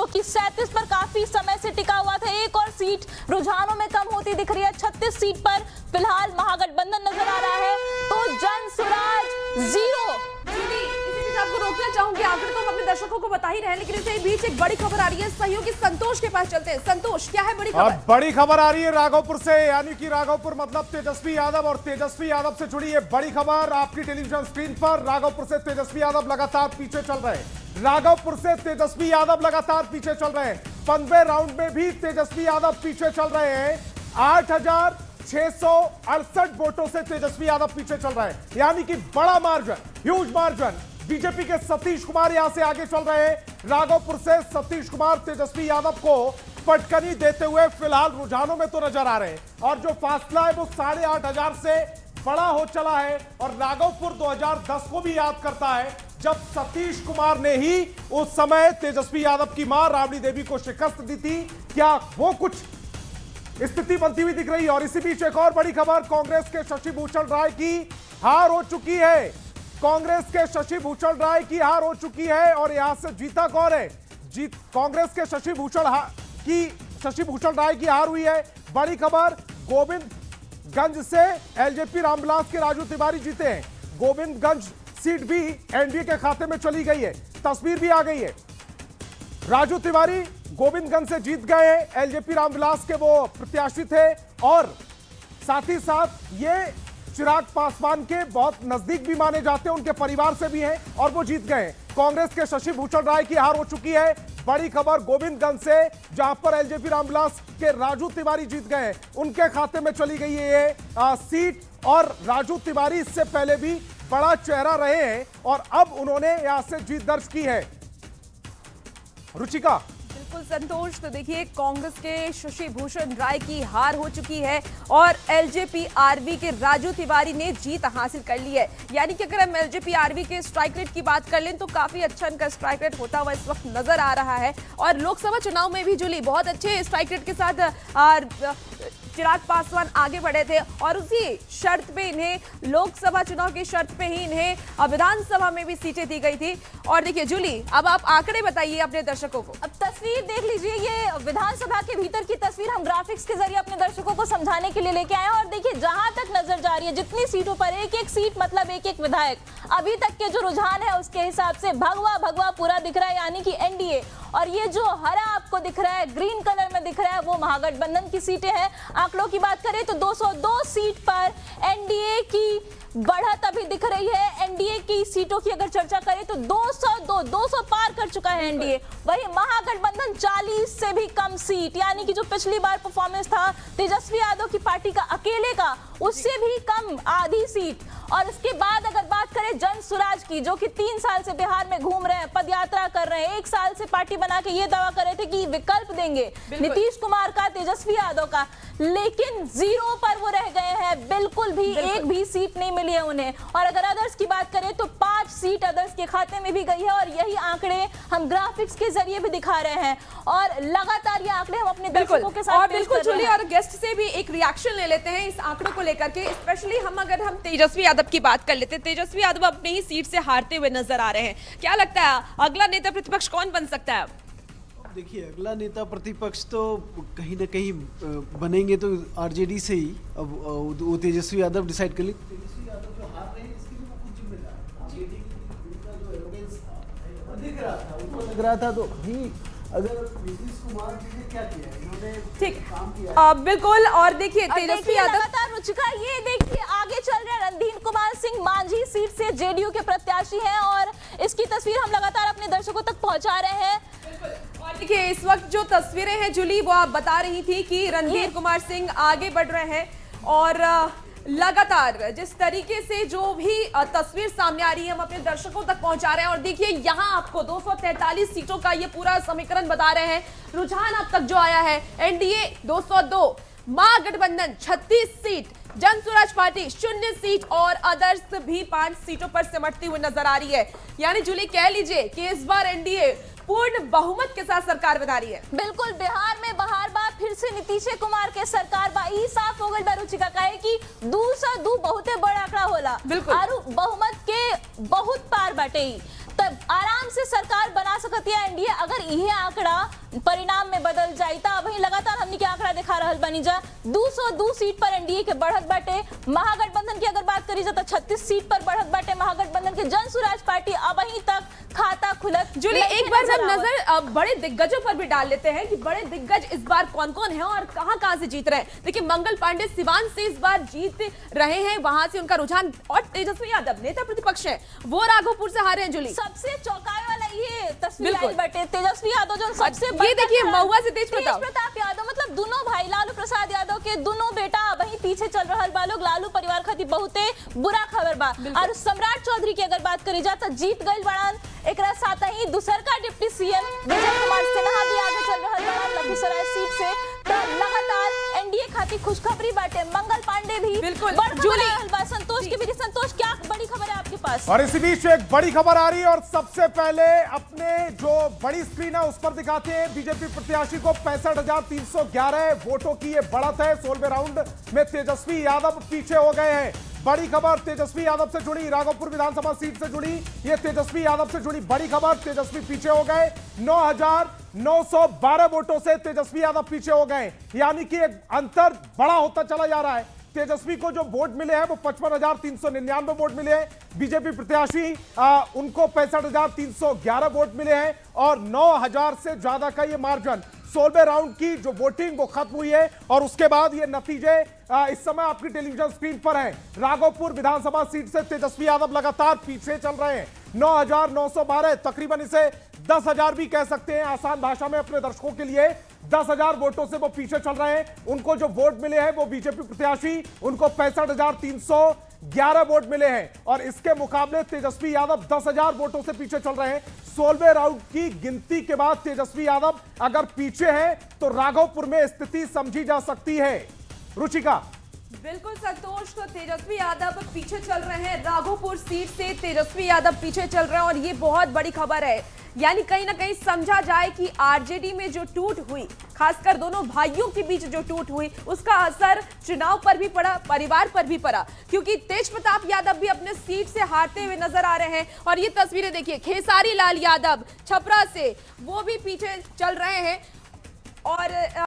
कि 37 पर काफी समय से टिका हुआ था। एक और सीट रुझानों में कम होती दिख रही है। 36 सीट पर फिलहाल महागठबंधन नजर आ रहा है, तो जन स्वराज 0। आपको रोकना चाहूंगी, आखिर तो हम अपने दर्शकों को बता ही रहे हैं, लेकिन इसी बीच एक बड़ी खबर आ रही है। सहयोगी संतोष के पास चलते हैं। संतोष, क्या है बड़ी खबर? बड़ी खबर आ रही है राघोपुर से, यानी कि राघोपुर मतलब तेजस्वी यादव, और तेजस्वी यादव से जुड़ी है बड़ी खबर आपकी टेलीविजन स्क्रीन पर। राघोपुर से तेजस्वी यादव लगातार पीछे चल रहे हैं। राघोपुर से तेजस्वी यादव लगातार पीछे चल रहे हैं। 15वें राउंड में भी तेजस्वी यादव पीछे चल रहे हैं। 8,668 वोटों से तेजस्वी यादव पीछे चल रहे हैं, यानी कि बड़ा मार्जिन, ह्यूज मार्जिन। बीजेपी के सतीश कुमार यहां से आगे चल रहे हैं। राघोपुर से सतीश कुमार तेजस्वी यादव को पटकनी देते हुए फिलहाल रुझानों में तो नजर आ रहे हैं, और जो फासला है वो 8,500 से बड़ा हो चला है। और राघोपुर 2010 को भी याद करता है, जब सतीश कुमार ने ही उस समय तेजस्वी यादव की मां राबड़ी देवी को शिकस्त दी थी। क्या वो कुछ स्थिति बनती हुई दिख रही है? और इसी बीच एक और बड़ी खबर, कांग्रेस के शशि भूषण राय की हार हो चुकी है। कांग्रेस के शशि भूषण राय की हार हो चुकी है, और यहां से जीता कौन है? कांग्रेस के शशि भूषण राय की हार हुई है। बड़ी खबर, गोविंदगंज से एलजेपी रामविलास के राजू तिवारी जीते हैं। गोविंदगंज सीट भी एनडीए के खाते में चली गई है, तस्वीर भी आ गई है। राजू तिवारी गोविंदगंज से जीत गए हैं, एलजेपी रामविलास के वो प्रत्याशी थे, और साथ ही साथ ये चिराग पासवान के बहुत नजदीक भी माने जाते हैं, उनके परिवार से भी हैं, और वो जीत गए। कांग्रेस के शशि भूषण राय की हार हो चुकी है। बड़ी खबर गोविंदगंज से, जहां पर एलजेपी रामविलास के राजू तिवारी जीत गए, उनके खाते में चली गई है ये सीट। और राजू तिवारी इससे पहले भी बड़ा चेहरा रहे हैं, और अब उन्होंने यहां से जीत दर्ज की है। रुचिका। बिल्कुल संतोष, तो देखिए कांग्रेस के शशि भूषण राय की हार हो चुकी है, और एलजेपी आरवी के राजू तिवारी ने जीत हासिल कर ली है। यानी कि अगर हम एलजेपी आरवी के स्ट्राइक रेट की बात कर लें तो काफी अच्छा इनका स्ट्राइक रेट होता हुआ इस वक्त नजर आ रहा है। और लोकसभा चुनाव में भी जुली बहुत अच्छे स्ट्राइक रेट के साथ चिराग पासवान आगे बढ़े थे, और उसी शर्त पे इन्हें, लोकसभा चुनाव की शर्त पे ही इन्हें विधानसभा में भी सीटें दी गई थी। और देखिए जूली, अब आप आंकड़े बताइए अपने दर्शकों को। अब तस्वीर देख लीजिए, ये विधानसभा के भीतर की तस्वीर हम ग्राफिक्स के जरिए अपने दर्शकों को समझाने के लिए लेके आए हैं। और देखिए जहां तक नजर जा रही है, जितनी सीटों पर एक एक सीट मतलब एक एक विधायक, अभी तक के जो रुझान है उसके हिसाब से भगवा भगवा पूरा दिख रहा है, यानी कि एनडीए। और ये जो हरा आपको दिख रहा है, ग्रीन कलर में दिख रहा है, वो महागठबंधन की सीटें हैं। आंकड़ों की बात करें तो 202 सीट पर एनडीए की बढ़त अभी दिख रही है। एनडीए की सीटों की अगर चर्चा करें तो 200 पार कर चुका है एनडीए। वही महागठबंधन 40 से भी कम सीट, यानी कि जो पिछली बार परफॉर्मेंस था तेजस्वी यादव की पार्टी का अकेले का, उससे भी कम, आधी सीट। और इसके बाद अगर बात करें जन स्वराज की, जो कि 3 साल से बिहार में घूम रहे हैं, पदयात्रा कर रहे हैं, 1 साल से पार्टी बना के ये दावा कर रहे थे कि विकल्प देंगे नीतीश कुमार का, तेजस्वी यादव का, लेकिन 0 पर वो रह गए हैं। बिल्कुल भी एक भी सीट नहीं मिली है उन्हें। और अगर अदर्स की बात करें तो 5 सीट अदर्स के खाते में भी गई है, और यही आंकड़े हम ग्राफिक्स के जरिए भी दिखा रहे हैं, और लगातार ये आंकड़े हम अपने दर्शकों के साथ बिल्कुल जुली, और गेस्ट से भी एक रिएक्शन ले लेते हैं इस आंकड़ों को लेकर के। स्पेशली अगर हम तेजस्वी यादव की बात कर लेते हैं, तेजस्वी यादव अपनी ही सीट से हारते हुए नजर आ रहे हैं। क्या लगता है अगला नेता प्रतिपक्ष कौन बन सकता है? देखिए, अगला नेता प्रतिपक्ष तो कहीं ना कहीं बनेंगे तो आरजेडी से ही। अब वो तेजस्वी यादव डिसाइड कर ली। तेजस्वी यादव जो हार रहे हैं इसके लिए वो खुद जिम्मेदार है। आरजेडी का जो एरोगेंस था वो दिख रहा था, उनको लग रहा था। तो भी अगर नीतीश कुमार जी ने क्या किया, इन्होंने ठीक काम किया बिल्कुल। और देखिए तेजस्वी यादव लगातार रुचिका, ये देखिए आगे चल रहे हैं रणधीर कुमार सिंह मांझी सीट से जेडीयू के प्रत्याशी हैं, और इसकी तस्वीर हम लगातार अपने दर्शकों तक पहुंचा रहे हैं। और देखिए इस वक्त जो तस्वीरें हैं जूली, वो आप बता रही थी कि रणधीर कुमार सिंह आगे बढ़ रहे हैं, और लगातार जिस तरीके से जो भी तस्वीर सामने आ रही है हम अपने दर्शकों तक पहुंचा रहे हैं। और देखिए यहाँ आपको 243 सीटों का ये पूरा समीकरण बता रहे हैं। रुझान अब तक जो आया है, एनडीए 202, महागठबंधन 36 सीट, जन स्वराज पार्टी 0 सीट, और अदर्स भी 5 सीटों पर सिमटती हुई नजर आ रही है। यानी जूली कह लीजिए कि इस बार एनडीए पूर्ण बहुमत के साथ सरकार बना रही है। बिल्कुल, बिहार में बहार बार फिर से नीतीश कुमार के सरकार बा ई साफ हो गई बा। रुचिका कहे कि 202 बहुते बड़ा आंकड़ा होला, बिल्कुल, और बहुमत के बहुत पार बाटे। तो आराम से सरकार बना सकती है एनडीए अगर यह आंकड़ा परिणाम में बदल जाए। तो वही लगातार हमने क्या आंकड़ा दिखा रहा बनी जा 202 सीट पर एनडीए के बढ़त बाटे। महागठबंधन की अगर बात करी जाए तो 36 सीट पर बढ़त बाटे। महागठबंधन के जन स्वराज पार्टी अब वहीं तक खाता खुलत। जूली, एक बार हम नजर बड़े दिग्गजों पर भी डाल लेते हैं कि बड़े दिग्गज इस बार कौन कौन है और कहां से जीत रहे हैं। देखिए, मंगल पांडे सिवान से इस बार जीत रहे हैं, वहां से उनका रुझान, और तेजस्वी यादव नेता प्रतिपक्ष है वो राघोपुर से हारे हैं। जूली, सबसे चौंकाने वाला ये तस्वीर आई बटे तेजस्वी यादव जो सबसे ये देखिए महुआ से तेज प्रताप यादव, मतलब दोनों भाई लालू प्रसाद यादव के दोनों बेटा वही पीछे चल रहा बा लोग। लालू परिवार खातिर बहुते बुरा खबर बा। और सम्राट चौधरी की अगर बात करी जाए तो जीत गई बड़ान। एक साथ ही दूसर का डिप्टी सीएम विजय कुमार सिन्हा भी आगे चल रहा बड़ान लखीसराय सीट से। तो लगातार एनडीए खातिर खुशखबरी बाटे। मंगल पांडे भी बिल्कुल संतोष की भी। संतोष, क्या बड़ी खबर है आपके पास? और इसी बीच एक बड़ी खबर आ रही है और सबसे पहले अपने जो बड़ी स्क्रीन है उस पर दिखाते हैं। बीजेपी प्रत्याशी को 65,311 वोटों की ये बढ़त है। 16वें राउंड में तेजस्वी यादव पीछे हो गए हैं। बड़ी खबर तेजस्वी यादव से जुड़ी, राघोपुर विधानसभा सीट से जुड़ी, ये तेजस्वी यादव से जुड़ी बड़ी खबर। तेजस्वी पीछे हो गए 9,912 वोटों से तेजस्वी यादव पीछे हो गए, यानी कि एक अंतर बड़ा होता चला जा रहा है। तेजस्वी को जो वोट मिले हैं वो 55,399 वोट मिले हैं। बीजेपी प्रत्याशी उनको 65,311 वोट मिले हैं और 9,000 से ज्यादा का ये मार्जिन। 16वें राउंड की जो वोटिंग वो खत्म हुई है और उसके बाद ये नतीजे इस समय आपकी टेलीविजन स्क्रीन पर हैं। राघोपुर विधानसभा सीट से तेजस्वी यादव लगातार पीछे चल रहे हैं। 9,912, तकरीबन इसे 10,000 भी कह सकते हैं आसान भाषा में अपने दर्शकों के लिए। 10,000 वोटों से वो पीछे चल रहे हैं। उनको जो वोट मिले हैं वो बीजेपी प्रत्याशी उनको 65,311 वोट मिले हैं और इसके मुकाबले तेजस्वी यादव 10,000 वोटों से पीछे चल रहे हैं। 16वें राउंड की गिनती के बाद तेजस्वी यादव अगर पीछे है तो राघोपुर में स्थिति समझी जा सकती है। रुचिका, बिल्कुल संतोष, तो तेजस्वी यादव पीछे चल रहे हैं। राघोपुर सीट से तेजस्वी यादव पीछे चल रहे हैं और ये बहुत बड़ी खबर है। यानी कहीं ना कहीं समझा जाए कि आरजेडी में जो टूट हुई, खासकर दोनों भाइयों के बीच जो टूट हुई, उसका असर चुनाव पर भी पड़ा, परिवार पर भी पड़ा, क्योंकि तेज प्रताप यादव भी अपने सीट से हारते हुए नजर आ रहे हैं। और ये तस्वीरें देखिए, खेसारी लाल यादव छपरा से, वो भी पीछे चल रहे हैं। और